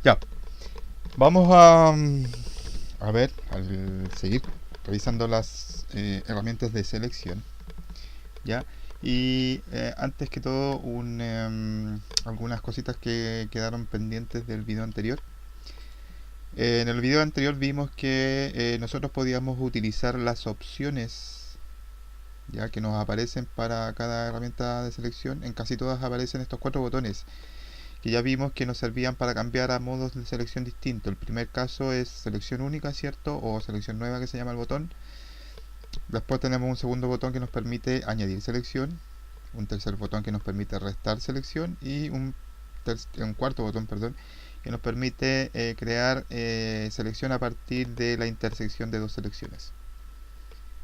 Ya, vamos a, a ver, al seguir revisando las herramientas de selección, ¿ya? Y antes que todo, algunas cositas que quedaron pendientes del video anterior. En el video anterior vimos que nosotros podíamos utilizar las opciones ya que nos aparecen para cada herramienta de selección. En casi todas aparecen estos cuatro botones que ya vimos que nos servían para cambiar a modos de selección distintos. El primer caso es selección única, ¿cierto? O selección nueva, que se llama el botón. Después tenemos un segundo botón que nos permite añadir selección, un tercer botón que nos permite restar selección y un cuarto botón, perdón, que nos permite crear selección a partir de la intersección de dos selecciones.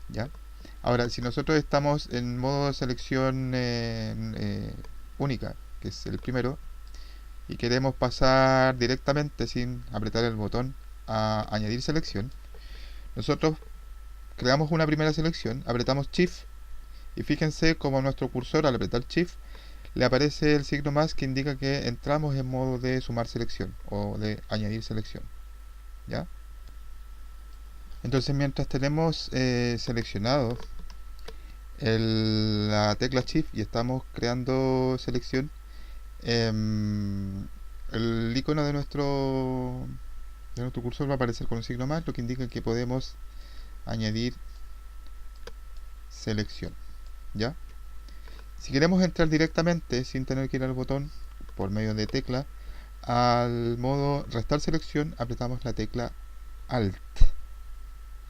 ¿Ya? Ahora, si nosotros estamos en modo selección única, que es el primero, y queremos pasar directamente sin apretar el botón a añadir selección, nosotros creamos una primera selección, apretamos Shift y fíjense como nuestro cursor al apretar Shift le aparece el signo más que indica que entramos en modo de sumar selección o de añadir selección. ¿Ya? Entonces mientras tenemos seleccionado la tecla Shift y estamos creando selección, el icono de nuestro cursor va a aparecer con un signo más, lo que indica que podemos añadir selección. ¿Ya? Si queremos entrar directamente sin tener que ir al botón por medio de tecla, al modo restar selección apretamos la tecla Alt.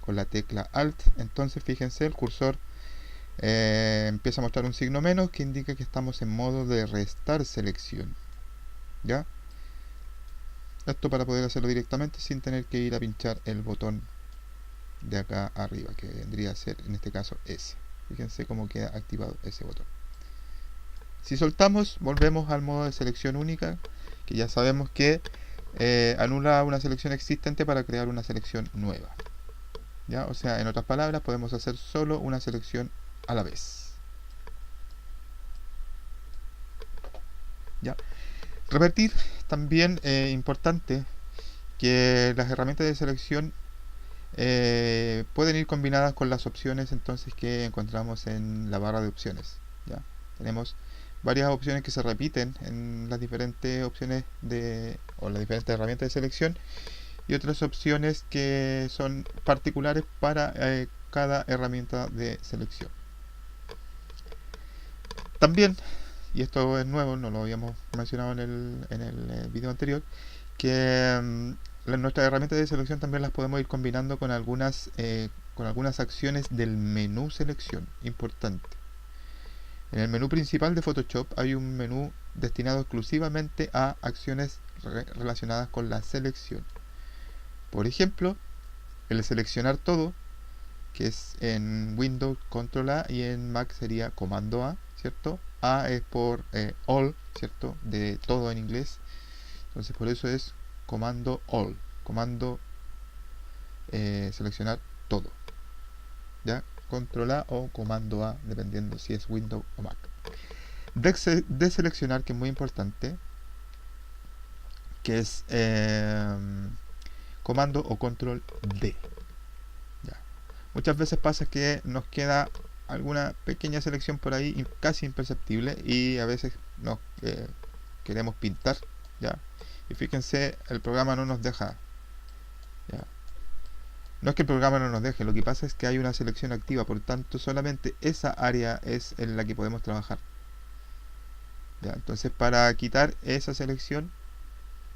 Con la tecla Alt, entonces fíjense, el cursor empieza a mostrar un signo menos que indica que estamos en modo de restar selección. ¿Ya? Esto para poder hacerlo directamente sin tener que ir a pinchar el botón de acá arriba, que vendría a ser en este caso S. Fíjense cómo queda activado ese botón. Si soltamos, volvemos al modo de selección única, que ya sabemos que anula una selección existente para crear una selección nueva. ¿Ya? O sea, en otras palabras, podemos hacer solo una selección a la vez. ¿Ya? Repetir también importante que las herramientas de selección pueden ir combinadas con las opciones entonces que encontramos en la barra de opciones. ¿Ya? Tenemos varias opciones que se repiten en las diferentes opciones o las diferentes herramientas de selección y otras opciones que son particulares para cada herramienta de selección. También, y esto es nuevo, no lo habíamos mencionado en el video anterior, que nuestras herramientas de selección también las podemos ir combinando con algunas acciones del menú selección. Importante. En el menú principal de Photoshop hay un menú destinado exclusivamente a acciones relacionadas con la selección. Por ejemplo, el seleccionar todo, que es en Windows Control A y en Mac sería Comando A, ¿cierto? A es por All, ¿cierto? De todo en inglés. Entonces por eso es Comando All, comando seleccionar todo. ¿Ya? Control A o Comando A, dependiendo si es Windows o Mac. Deseleccionar, que es muy importante, que es comando o control D. ¿Ya? Muchas veces pasa que nos queda alguna pequeña selección por ahí casi imperceptible y a veces nos queremos pintar, ¿ya? Y fíjense, el programa no nos deja, ¿ya? No es que el programa no nos deje, lo que pasa es que hay una selección activa, por tanto solamente esa área es en la que podemos trabajar, ¿ya? Entonces para quitar esa selección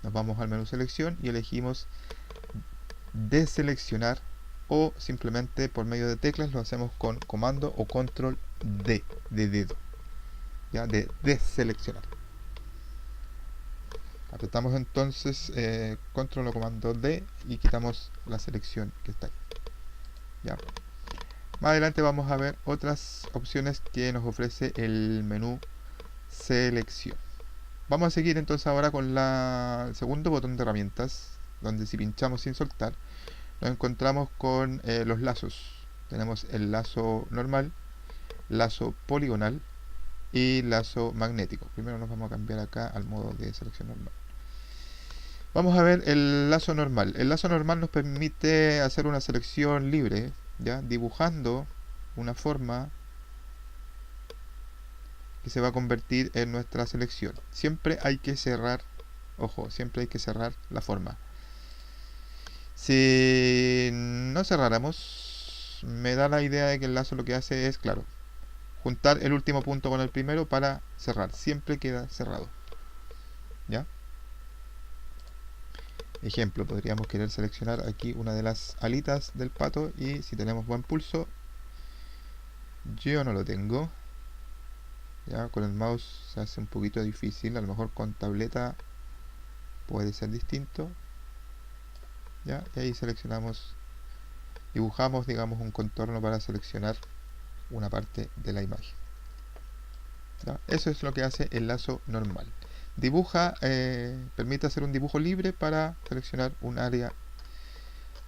nos vamos al menú selección y elegimos deseleccionar o simplemente por medio de teclas lo hacemos con comando o control D de dedo, ya, de deseleccionar. Apretamos entonces control o comando D y quitamos la selección que está ahí, ya. Más adelante vamos a ver otras opciones que nos ofrece el menú selección. Vamos a seguir entonces ahora con el segundo botón de herramientas, donde si pinchamos sin soltar nos encontramos con los lazos. Tenemos el lazo normal, lazo poligonal y lazo magnético. Primero nos vamos a cambiar acá al modo de selección normal. Vamos a ver el lazo normal. El lazo normal nos permite hacer una selección libre, ¿ya? Dibujando una forma que se va a convertir en nuestra selección. Siempre hay que cerrar, ojo, siempre hay que cerrar la forma. Si no cerráramos, me da la idea de que el lazo lo que hace es, claro, juntar el último punto con el primero para cerrar. Siempre queda cerrado, ¿ya? Ejemplo, podríamos querer seleccionar aquí una de las alitas del pato y si tenemos buen pulso, yo no lo tengo, ya con el mouse se hace un poquito difícil, a lo mejor con tableta puede ser distinto, ya, y ahí seleccionamos, dibujamos, digamos, un contorno para seleccionar una parte de la imagen, ¿ya? Eso es lo que hace el lazo normal. Dibuja, permite hacer un dibujo libre para seleccionar un área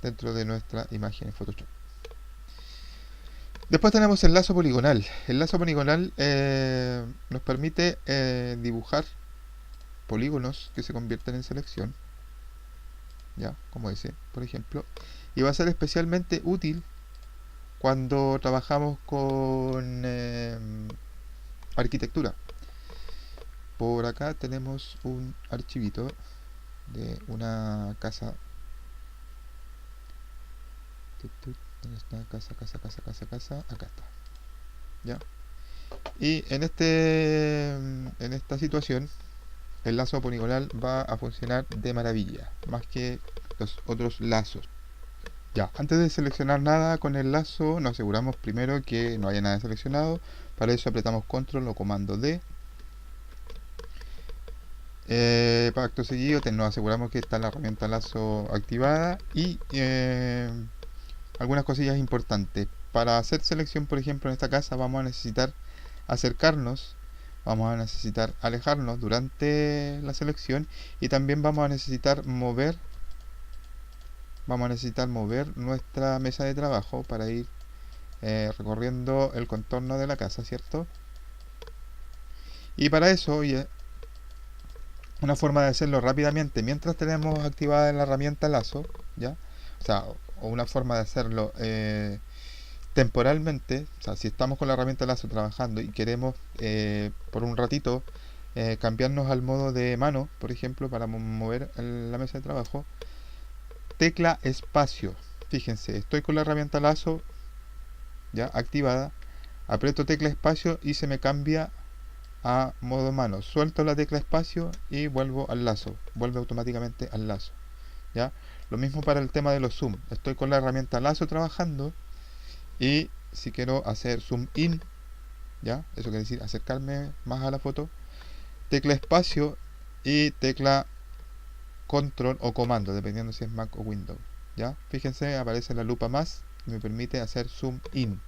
dentro de nuestra imagen en Photoshop. Después tenemos el lazo poligonal. El lazo poligonal nos permite dibujar polígonos que se convierten en selección, ya, como ese, por ejemplo, y va a ser especialmente útil cuando trabajamos con arquitectura. Por acá tenemos un archivito de una casa. ¿Dónde está? Casa. Acá está. ¿Ya? Y en esta situación, el lazo poligonal va a funcionar de maravilla, más que los otros lazos. Ya, antes de seleccionar nada con el lazo, nos aseguramos primero que no haya nada seleccionado. Para eso apretamos control o comando D. Para acto seguido nos aseguramos que está la herramienta lazo activada y algunas cosillas importantes. Para hacer selección, por ejemplo, en esta casa vamos a necesitar acercarnos, vamos a necesitar alejarnos durante la selección y también vamos a necesitar mover nuestra mesa de trabajo para ir recorriendo el contorno de la casa, ¿cierto? Y para eso, una forma de hacerlo rápidamente mientras tenemos activada la herramienta lazo, ¿ya? O sea, o una forma de hacerlo temporalmente, o sea, si estamos con la herramienta lazo trabajando y queremos por un ratito cambiarnos al modo de mano, por ejemplo, para mover la mesa de trabajo, tecla espacio. Fíjense, estoy con la herramienta lazo ya activada, aprieto tecla espacio y se me cambia a modo mano. Suelto la tecla espacio y vuelvo al lazo, vuelve automáticamente al lazo, ¿ya? Lo mismo para el tema de los zoom. Estoy con la herramienta lazo trabajando y si quiero hacer zoom in, ¿ya? Eso quiere decir acercarme más a la foto, tecla espacio y tecla control o comando, dependiendo si es Mac o Windows, ¿ya? Fíjense, aparece la lupa más y me permite hacer zoom in.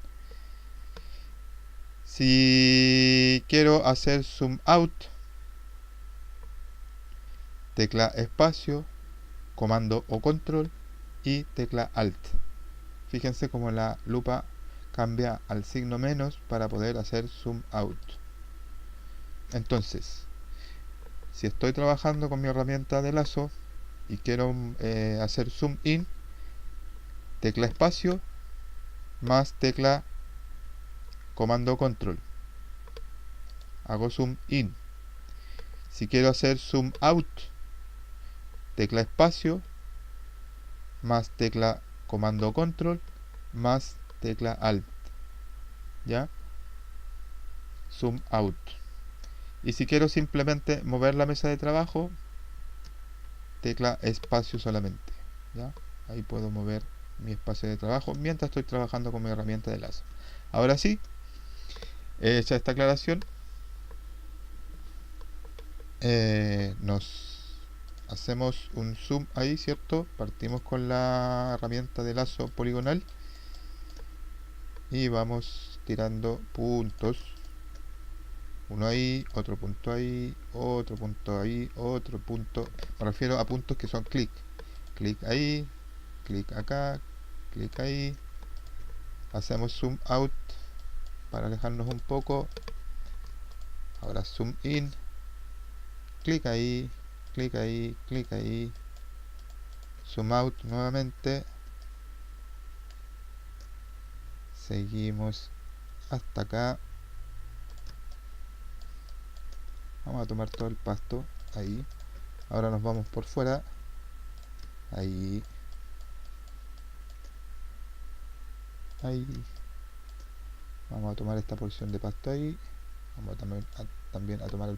Si quiero hacer zoom out, tecla espacio, comando o control y tecla alt. Fíjense como la lupa cambia al signo menos para poder hacer zoom out. Entonces, si estoy trabajando con mi herramienta de lazo y quiero hacer zoom in, tecla espacio más tecla comando control, hago zoom in. Si quiero hacer zoom out, tecla espacio más tecla comando control más tecla alt, ¿ya? Zoom out. Y si quiero simplemente mover la mesa de trabajo, tecla espacio solamente, ¿ya? Ahí puedo mover mi espacio de trabajo mientras estoy trabajando con mi herramienta de lazo. Ahora sí, hecha esta aclaración, nos hacemos un zoom ahí, ¿cierto? Partimos con la herramienta de lazo poligonal y vamos tirando puntos, uno ahí, otro punto ahí, otro punto ahí, otro punto, me refiero a puntos que son clic ahí, clic acá, clic ahí. Hacemos zoom out para alejarnos un poco. Ahora zoom in, clic ahí, clic ahí, clic ahí, zoom out nuevamente, seguimos hasta acá, vamos a tomar todo el pasto, ahí, ahora nos vamos por fuera, ahí, ahí, vamos a tomar esta porción de pasto ahí, vamos a también a tomar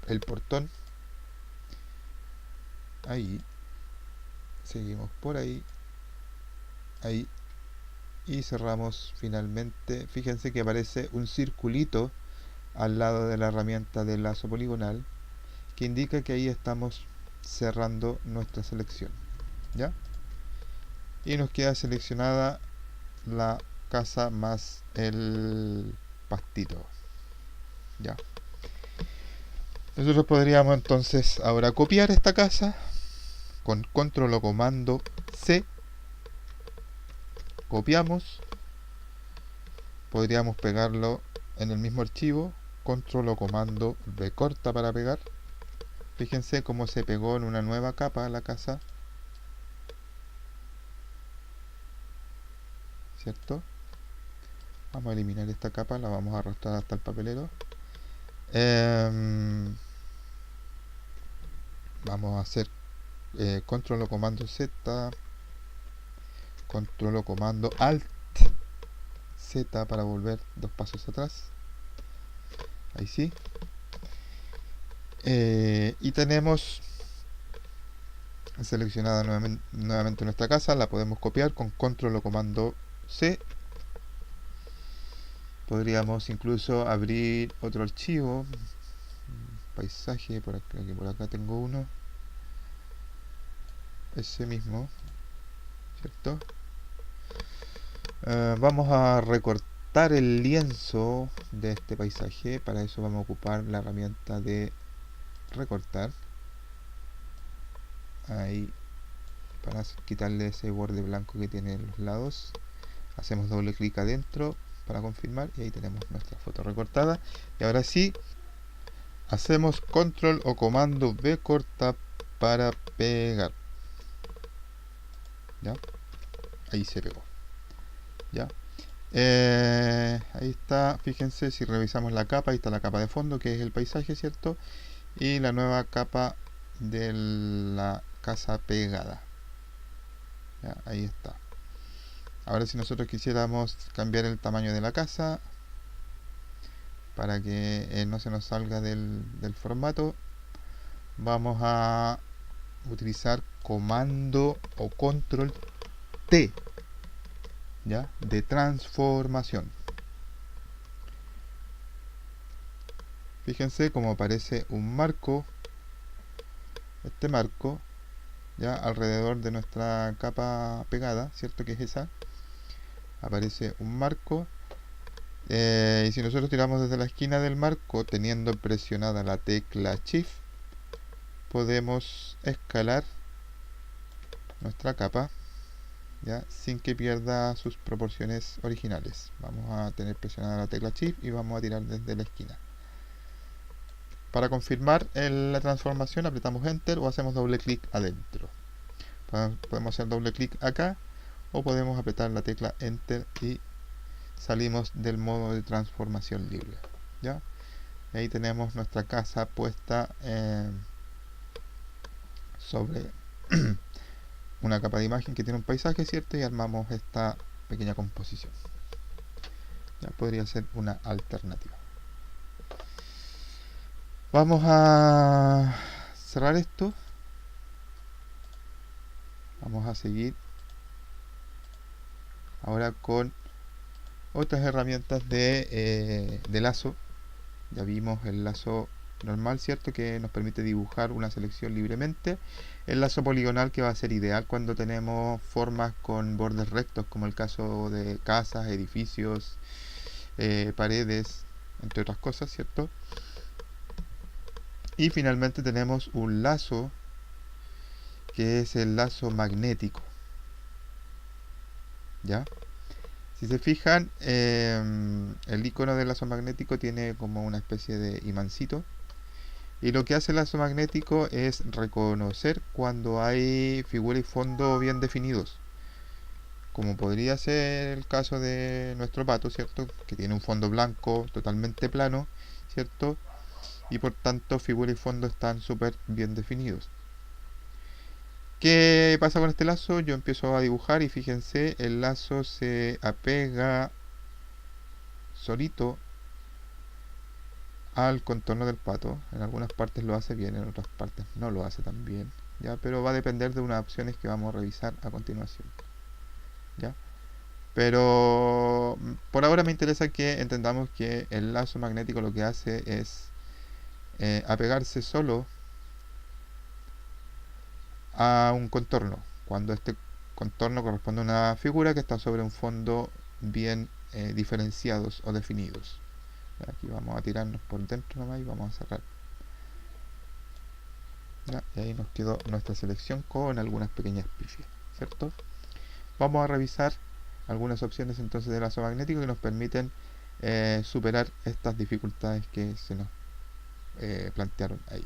el portón, ahí, seguimos por ahí, ahí, y cerramos finalmente. Fíjense que aparece un circulito al lado de la herramienta de lazo poligonal que indica que ahí estamos cerrando nuestra selección, ¿ya? Y nos queda seleccionada la casa más el pastito, ¿ya? Nosotros podríamos entonces ahora copiar esta casa con control o comando C, copiamos, podríamos pegarlo en el mismo archivo, control o comando V corta para pegar. Fíjense cómo se pegó en una nueva capa la casa, ¿cierto? Vamos a eliminar esta capa, la vamos a arrastrar hasta el papelero. Vamos a hacer control o comando Z, control o comando alt Z para volver 2 pasos atrás. Ahí sí. Y tenemos seleccionada nuevamente nuestra casa, la podemos copiar con control o comando C. Podríamos incluso abrir otro archivo, paisaje, por acá tengo uno, ese mismo, ¿cierto? Vamos a recortar el lienzo de este paisaje. Para eso vamos a ocupar la herramienta de recortar, ahí, para quitarle ese borde blanco que tiene en los lados. Hacemos doble clic adentro para confirmar y ahí tenemos nuestra foto recortada. Y ahora sí, hacemos control o comando V corta para pegar, ¿ya? Ahí se pegó, ¿ya? Ahí está, fíjense, si revisamos la capa, ahí está la capa de fondo que es el paisaje, ¿cierto? Y la nueva capa de la casa pegada, ¿ya? Ahí está. Ahora si nosotros quisiéramos cambiar el tamaño de la casa para que no se nos salga del formato, vamos a utilizar comando o control T, ¿ya? De transformación. Fíjense cómo aparece un marco, este marco, ya alrededor de nuestra capa pegada, ¿cierto? Que es esa. Aparece un marco. Y si nosotros tiramos desde la esquina del marco, teniendo presionada la tecla Shift, podemos escalar nuestra capa, ¿ya? Sin que pierda sus proporciones originales. Vamos a tener presionada la tecla Shift y vamos a tirar desde la esquina. Para confirmar la transformación apretamos Enter o hacemos doble clic adentro. Podemos hacer doble clic acá o podemos apretar la tecla Enter y salimos del modo de transformación libre, ¿ya? Y ahí tenemos nuestra casa puesta sobre una capa de imagen que tiene un paisaje, ¿cierto? Y armamos esta pequeña composición. Ya podría ser una alternativa. Vamos a cerrar esto. Vamos a seguir ahora con otras herramientas de lazo. Ya vimos el lazo normal, ¿cierto? Que nos permite dibujar una selección libremente. El lazo poligonal, que va a ser ideal cuando tenemos formas con bordes rectos, como el caso de casas, edificios, paredes, entre otras cosas, ¿cierto? Y finalmente tenemos un lazo que es el lazo magnético, ¿ya? Si se fijan, el icono del lazo magnético tiene como una especie de imancito Y lo que hace el lazo magnético es reconocer cuando hay figura y fondo bien definidos, como podría ser el caso de nuestro pato, ¿cierto? Que tiene un fondo blanco totalmente plano, ¿cierto? Y por tanto figura y fondo están súper bien definidos. ¿Qué pasa con este lazo? Yo empiezo a dibujar y fíjense, el lazo se apega solito al contorno del pato. En algunas partes lo hace bien, en otras partes no lo hace tan bien, ¿ya? Pero va a depender de unas opciones que vamos a revisar a continuación, ¿ya? Pero por ahora me interesa que entendamos que el lazo magnético lo que hace es apegarse solo a un contorno, cuando este contorno corresponde a una figura que está sobre un fondo bien diferenciados o definidos. Aquí vamos a tirarnos por dentro nomás y vamos a cerrar. ¿Ya? Y ahí nos quedó nuestra selección con algunas pequeñas pifias, ¿cierto? Vamos a revisar algunas opciones entonces de lazo magnético que nos permiten superar estas dificultades que se nos plantearon ahí.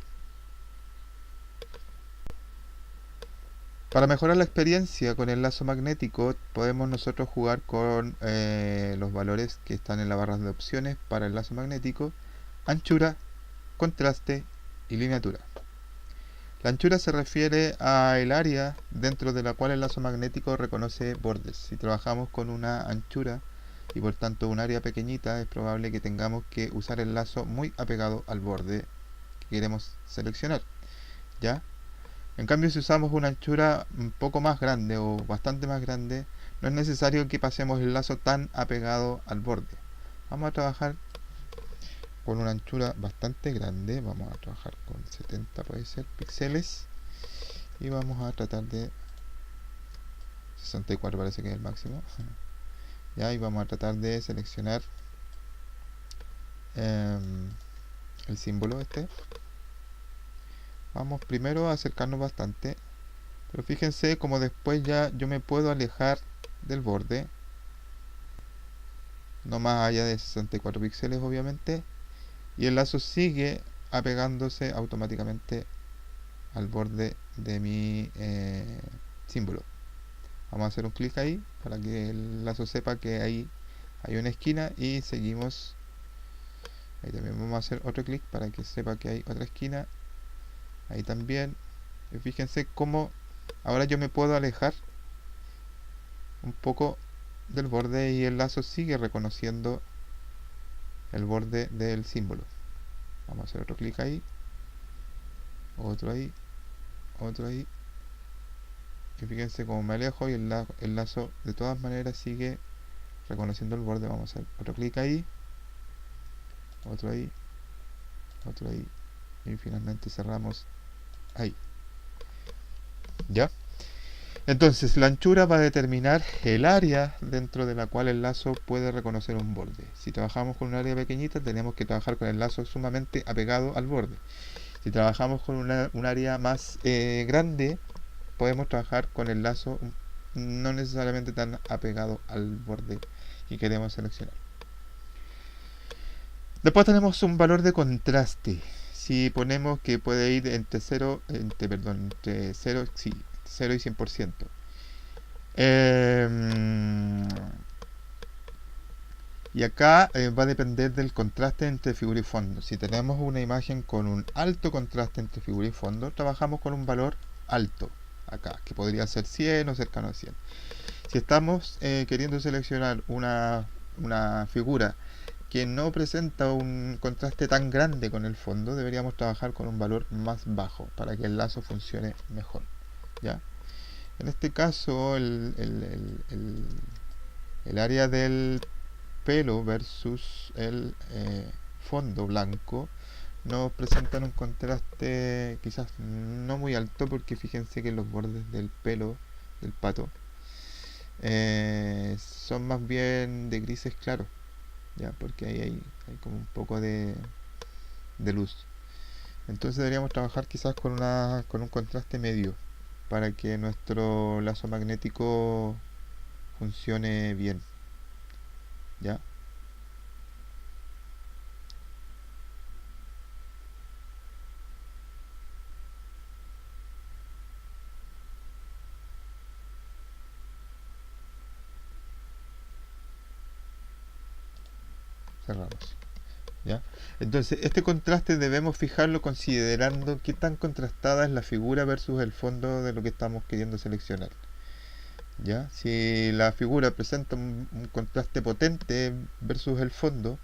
Para mejorar la experiencia con el lazo magnético podemos nosotros jugar con los valores que están en la barra de opciones para el lazo magnético: anchura, contraste y lineatura. La anchura se refiere al área dentro de la cual el lazo magnético reconoce bordes. Si trabajamos con una anchura y por tanto un área pequeñita, es probable que tengamos que usar el lazo muy apegado al borde que queremos seleccionar, ¿ya? En cambio, si usamos una anchura un poco más grande o bastante más grande, no es necesario que pasemos el lazo tan apegado al borde. Vamos a trabajar con una anchura bastante grande, vamos a trabajar con 70 puede ser píxeles, y vamos a tratar de 64, parece que es el máximo. Ya, y vamos a tratar de seleccionar el símbolo este. Vamos primero a acercarnos bastante, pero fíjense como después ya yo me puedo alejar del borde, no más allá de 64 píxeles obviamente, y el lazo sigue apegándose automáticamente al borde de mi símbolo. Vamos a hacer un clic ahí para que el lazo sepa que ahí hay una esquina y seguimos. Ahí también vamos a hacer otro clic para que sepa que hay otra esquina. Ahí también. Y fíjense cómo ahora yo me puedo alejar un poco del borde y el lazo sigue reconociendo el borde del símbolo. Vamos a hacer otro clic ahí, otro ahí, otro ahí. Y fíjense cómo me alejo y el lazo de todas maneras sigue reconociendo el borde. Vamos a hacer otro clic ahí, otro ahí, otro ahí, y finalmente cerramos ahí. ¿Ya? Entonces la anchura va a determinar el área dentro de la cual el lazo puede reconocer un borde. Si trabajamos con un área pequeñita, tenemos que trabajar con el lazo sumamente apegado al borde. Si trabajamos con un área más grande, podemos trabajar con el lazo no necesariamente tan apegado al borde que queremos seleccionar. Después tenemos un valor de contraste. Si ponemos que puede ir entre 0, entre 0, sí, 0 y 100%. Y acá va a depender del contraste entre figura y fondo. Si tenemos una imagen con un alto contraste entre figura y fondo, trabajamos con un valor alto acá, que podría ser 100 o cercano a 100. Si estamos queriendo seleccionar una figura que no presenta un contraste tan grande con el fondo, deberíamos trabajar con un valor más bajo para que el lazo funcione mejor, ¿ya? En este caso, el área del pelo versus el fondo blanco nos presentan un contraste quizás no muy alto, porque fíjense que los bordes del pelo del pato son más bien de grises claros, ya, porque ahí hay como un poco de luz. Entonces deberíamos trabajar quizás con un contraste medio para que nuestro lazo magnético funcione bien, ¿ya? cerramos, ¿ya? Entonces este contraste debemos fijarlo considerando qué tan contrastada es la figura versus el fondo de lo que estamos queriendo seleccionar, ¿ya? Si la figura presenta un contraste potente versus el fondo,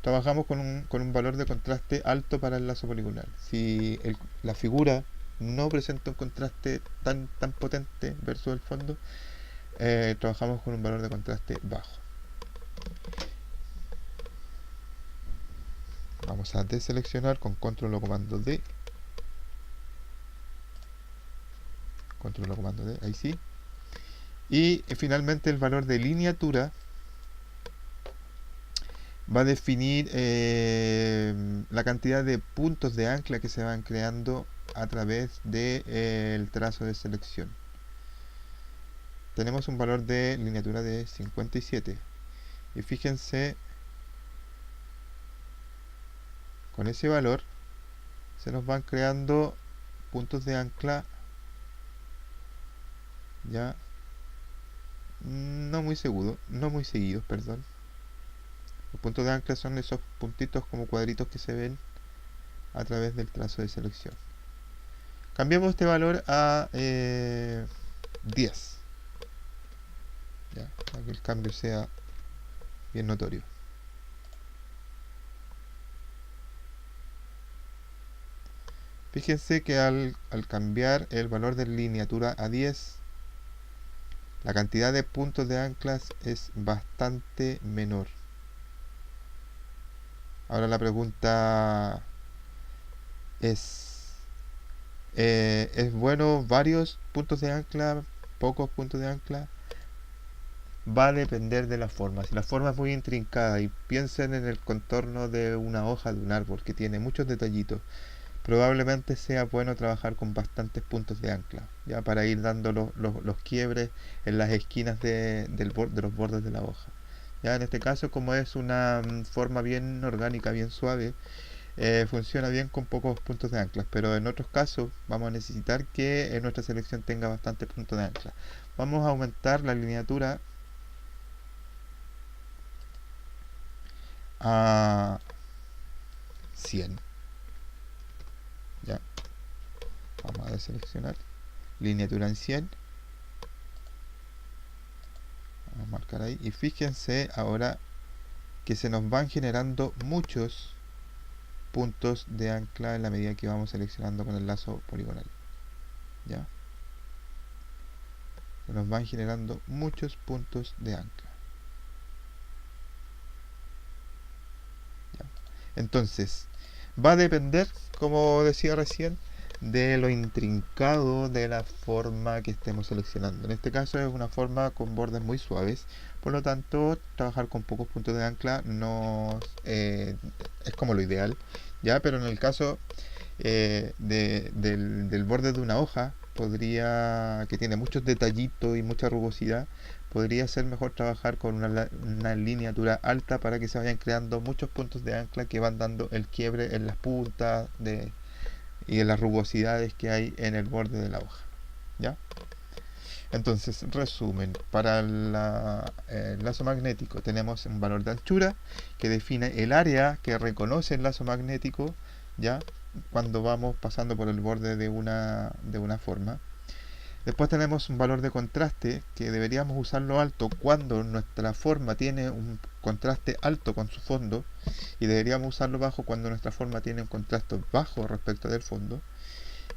trabajamos con un valor de contraste alto para el lazo poligonal. Si la figura no presenta un contraste tan potente versus el fondo, trabajamos con un valor de contraste bajo. Vamos a deseleccionar con control o comando D. Control o comando D, ahí sí. Y finalmente el valor de lineatura va a definir la cantidad de puntos de ancla que se van creando a través del trazo de selección. Tenemos un valor de lineatura de 57 y fíjense, con ese valor se nos van creando puntos de ancla ya no muy seguidos, perdón. Los puntos de ancla son esos puntitos como cuadritos que se ven a través del trazo de selección. Cambiamos este valor a 10, ¿ya? Para que el cambio sea bien notorio. Fíjense que al cambiar el valor de lineatura a 10, la cantidad de puntos de anclas es bastante menor. Ahora la pregunta ¿es bueno varios puntos de ancla, pocos puntos de ancla? Va a depender de la forma. Si la forma es muy intrincada, y piensen en el contorno de una hoja de un árbol que tiene muchos detallitos, probablemente sea bueno trabajar con bastantes puntos de ancla, ya para ir dando los quiebres en las esquinas de los bordes de la hoja. Ya en este caso, como es una forma bien orgánica, bien suave, funciona bien con pocos puntos de ancla, pero en otros casos vamos a necesitar que nuestra selección tenga bastantes puntos de ancla. Vamos a aumentar la lineatura a 100. Ya, vamos a deseleccionar lineatura en 100. Vamos a marcar ahí y fíjense ahora que se nos van generando muchos puntos de ancla en la medida que vamos seleccionando con el lazo poligonal. ¿Ya? Se nos van generando muchos puntos de ancla. ¿Ya? Entonces, va a depender, como decía recién, de lo intrincado de la forma que estemos seleccionando. En este caso es una forma con bordes muy suaves, por lo tanto trabajar con pocos puntos de ancla no es como lo ideal, ya, pero en el caso del borde de una hoja que tiene muchos detallitos y mucha rugosidad, podría ser mejor trabajar con una lineatura alta para que se vayan creando muchos puntos de ancla que van dando el quiebre en las puntas y en las rugosidades que hay en el borde de la hoja. ¿Ya? Entonces, resumen, para el lazo magnético tenemos un valor de anchura que define el área que reconoce el lazo magnético, ¿ya? Cuando vamos pasando por el borde de una forma. Después tenemos un valor de contraste que deberíamos usarlo alto cuando nuestra forma tiene un contraste alto con su fondo, y deberíamos usarlo bajo cuando nuestra forma tiene un contraste bajo respecto del fondo.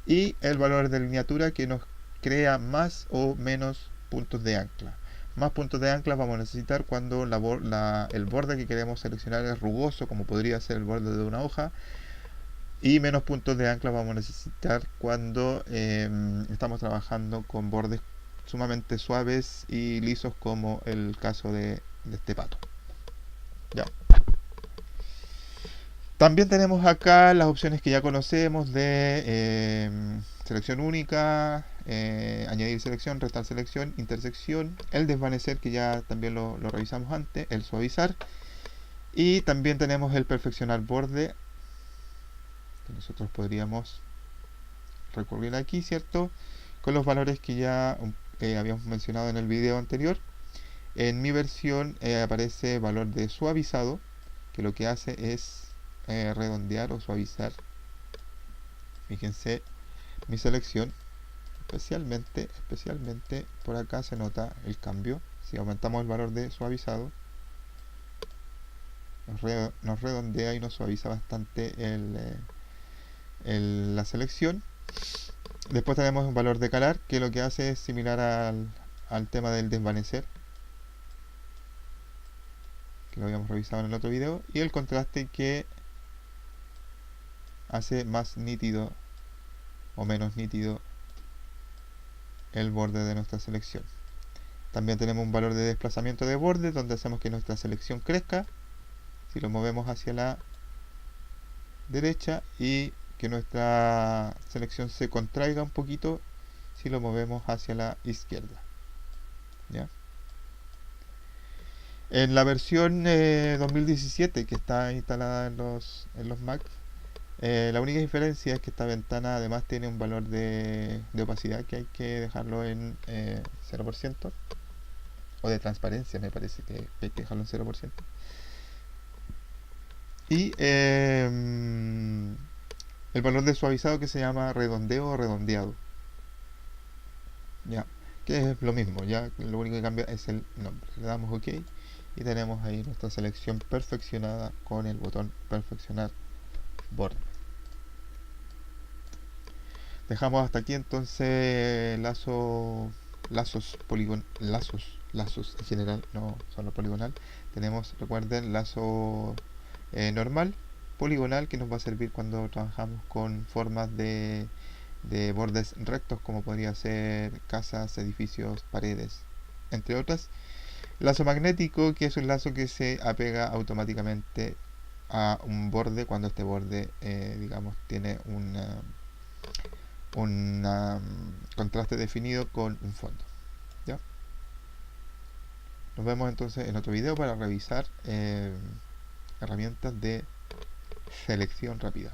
Y el valor de lineatura que nos crea más o menos puntos de ancla. Más puntos de ancla vamos a necesitar cuando el borde que queremos seleccionar es rugoso, como podría ser el borde de una hoja. Y menos puntos de ancla vamos a necesitar cuando estamos trabajando con bordes sumamente suaves y lisos, como el caso de este pato. ¿Ya? También tenemos acá las opciones que ya conocemos de selección única, añadir selección, restar selección, intersección, el desvanecer, que ya también lo revisamos antes, el suavizar, y también tenemos el perfeccionar borde, que nosotros podríamos recurrir aquí, ¿cierto? Con los valores que ya habíamos mencionado en el video anterior. En mi versión aparece valor de suavizado, que lo que hace es redondear o suavizar. Fíjense mi selección, especialmente por acá se nota el cambio. Si aumentamos el valor de suavizado, nos redondea y nos suaviza bastante la selección. Después tenemos un valor de calar, que lo que hace es similar al tema del desvanecer, que lo habíamos revisado en el otro video, y el contraste, que hace más nítido o menos nítido el borde de nuestra selección. También tenemos un valor de desplazamiento de borde, donde hacemos que nuestra selección crezca si lo movemos hacia la derecha, y que nuestra selección se contraiga un poquito si lo movemos hacia la izquierda. ¿Ya? En la versión 2017 que está instalada en los Mac, la única diferencia es que esta ventana además tiene un valor de opacidad que hay que dejarlo en 0%, o de transparencia, me parece que hay que dejarlo en 0%. Y el valor de suavizado, que se llama redondeo o redondeado, ya, que es lo mismo, ya lo único que cambia es el nombre. Le damos OK y tenemos ahí nuestra selección perfeccionada con el botón perfeccionar borde. Dejamos hasta aquí entonces lazos en general, no solo poligonal. Tenemos, recuerden, lazo normal, poligonal, que nos va a servir cuando trabajamos con formas de bordes rectos, como podría ser casas, edificios, paredes, entre otras. Lazo magnético, que es un lazo que se apega automáticamente a un borde cuando este borde, digamos, tiene un contraste definido con un fondo. ¿Ya? Nos vemos entonces en otro video para revisar herramientas de selección rápida.